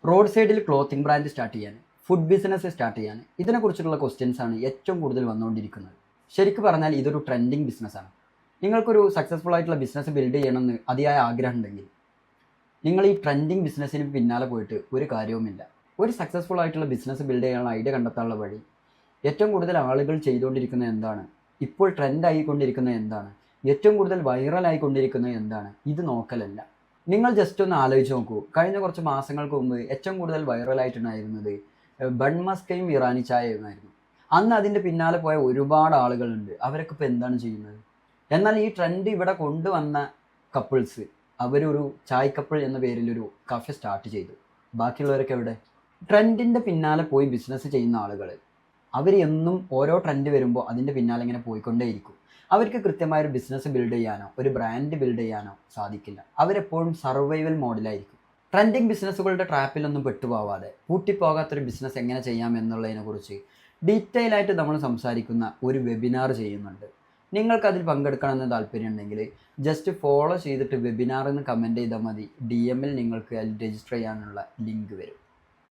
Road സൈഡിൽ clothing brand start ചെയ്യാൻ, food business start ചെയ്യാൻ, ഇതിനെക്കുറിച്ചുള്ള ക്വസ്റ്റ്യൻസ് ആണ് ഏറ്റവും കൂടുതൽ വന്നുകൊണ്ടിരിക്കുന്നത്. ശരിക്കും പറഞ്ഞാൽ ഇതൊരു ട്രെൻഡിങ് ബിസിനസ്സാണ്. നിങ്ങൾക്കൊരു സക്സസ്ഫുൾ ആയിട്ടുള്ള ബിസിനസ് ബിൽഡ് ചെയ്യണമെന്ന് അതിയായ ആഗ്രഹം ഉണ്ടെങ്കിൽ നിങ്ങൾ ഈ ട്രെൻഡിങ് ബിസിനസ്സിന് പിന്നാലെ പോയിട്ട് ഒരു കാര്യവുമില്ല. ഒരു സക്സസ്ഫുൾ ആയിട്ടുള്ള ബിസിനസ് ബിൽഡ് ചെയ്യാനുള്ള ഐഡിയ കണ്ടെത്താനുള്ള വഴി, ഏറ്റവും കൂടുതൽ ആളുകൾ ചെയ്തുകൊണ്ടിരിക്കുന്നത് എന്താണ്, ഇപ്പോൾ ട്രെൻഡ് ആയിക്കൊണ്ടിരിക്കുന്നത് എന്താണ്, ഏറ്റവും കൂടുതൽ വൈറൽ ആയിക്കൊണ്ടിരിക്കുന്നത് എന്താണ്, ഇത് നോക്കലല്ല. നിങ്ങൾ ജസ്റ്റ് ഒന്ന് ആലോചിച്ച് നോക്കൂ. കഴിഞ്ഞ കുറച്ച് മാസങ്ങൾക്ക് മുമ്പ് ഏറ്റവും കൂടുതൽ വൈറലായിട്ടുണ്ടായിരുന്നത് ബൺമസ്കയും ഇറാനി ചായയുമായിരുന്നു. അന്ന് അതിൻ്റെ പിന്നാലെ പോയ ഒരുപാട് ആളുകളുണ്ട്. അവരൊക്കെ ഇപ്പോൾ എന്താണ് ചെയ്യുന്നത്? എന്നാൽ ഈ ട്രെൻഡ് ഇവിടെ കൊണ്ടുവന്ന കപ്പിൾസ് അവരൊരു ചായ് കപ്പിൾ എന്ന പേരിലൊരു കഫെ സ്റ്റാർട്ട് ചെയ്തു. ബാക്കിയുള്ളവരൊക്കെ എവിടെ? ട്രെൻഡിൻ്റെ പിന്നാലെ പോയി ബിസിനസ് ചെയ്യുന്ന ആളുകൾ അവർ എന്നും ഓരോ ട്രെൻഡ് വരുമ്പോൾ അതിൻ്റെ പിന്നാലെ ഇങ്ങനെ പോയിക്കൊണ്ടേയിരിക്കും. അവർക്ക് കൃത്യമായൊരു ബിസിനസ് ബിൽഡ് ചെയ്യാനോ ഒരു ബ്രാൻഡ് ബിൽഡ് ചെയ്യാനോ സാധിക്കില്ല. അവരെപ്പോഴും സർവൈവൽ മോഡിലായിരിക്കും. ട്രെൻഡിങ് ബിസിനസ്സുകളുടെ ട്രാപ്പിലൊന്നും പെട്ടുപോവാതെ പൂട്ടിപ്പോകാത്തൊരു ബിസിനസ് എങ്ങനെ ചെയ്യാം എന്നുള്ളതിനെക്കുറിച്ച് ഡീറ്റെയിൽ ആയിട്ട് നമ്മൾ സംസാരിക്കുന്ന ഒരു വെബിനാർ ചെയ്യുന്നുണ്ട്. നിങ്ങൾക്കതിൽ പങ്കെടുക്കണമെന്ന് താല്പര്യമുണ്ടെങ്കിൽ ജസ്റ്റ് ഫോളോ ചെയ്തിട്ട് വെബിനാർ എന്ന് കമൻറ്റ് ചെയ്താൽ മതി. DM ൽ നിങ്ങൾക്ക് അതിൽ രജിസ്റ്റർ ചെയ്യാനുള്ള ലിങ്ക് വരും.